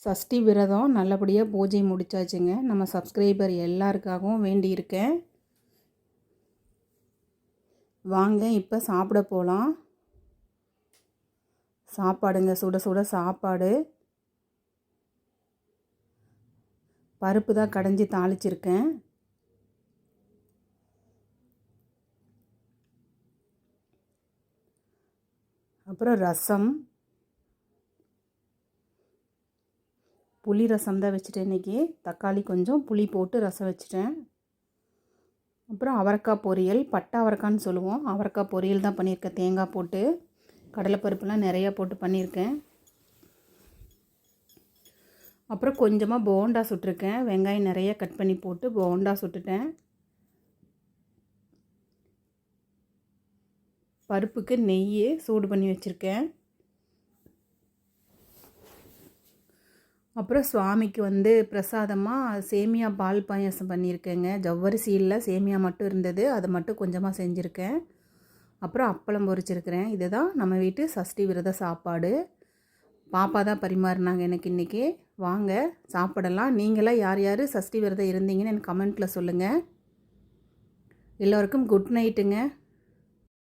சஷ்டி விரதம் நல்லபடியாக பூஜை முடிச்சாச்சுங்க. நம்ம சப்ஸ்கிரைபர் எல்லாருக்காகவும் வேண்டியிருக்கேன். வாங்க இப்போ சாப்பிட போகலாம். சாப்பாடுங்க, சுட சுட சாப்பாடு. பருப்பு தான் கடைஞ்சி தாளிச்சிருக்கேன். அப்புறம் ரசம், புளி ரசம் தான் வச்சுட்டேன் இன்றைக்கி. தக்காளி கொஞ்சம் புளி போட்டு ரசம் வச்சுட்டேன். அப்புறம் அவரைக்காய் பொரியல், பட்டை அவரைக்கான்னு சொல்லுவோம். அவரைக்காய் பொரியல் தான் பண்ணியிருக்கேன். தேங்காய் போட்டு கடலைப்பருப்புலாம் நிறையா போட்டு பண்ணியிருக்கேன். அப்புறம் கொஞ்சமாக போண்டா சுட்டிருக்கேன். வெங்காயம் நிறைய கட் பண்ணி போட்டு போண்டா சுட்டுட்டேன். பருப்புக்கு நெய் சூடு பண்ணி வச்சுருக்கேன். அப்புறம் சுவாமிக்கு பிரசாதமாக சேமியா பால் பாயாசம் பண்ணியிருக்கேங்க. ஜவ்வரிசியில் சேமியா மட்டும் இருந்தது, அதை மட்டும் கொஞ்சமாக செஞ்சுருக்கேன். அப்புறம் அப்பளம் பொரிச்சிருக்கிறேன். இதுதான் நம்ம வீட்டு சஷ்டி விரத சாப்பாடு. பாப்பா தான் பரிமாறினாங்க எனக்கு இன்றைக்கி. வாங்க சாப்பிடலாம். நீங்களாம் யார் யார் சஷ்டி விரதம் இருந்தீங்கன்னு எனக்கு கமெண்ட்டில் சொல்லுங்கள். எல்லோருக்கும் குட் நைட்டுங்க.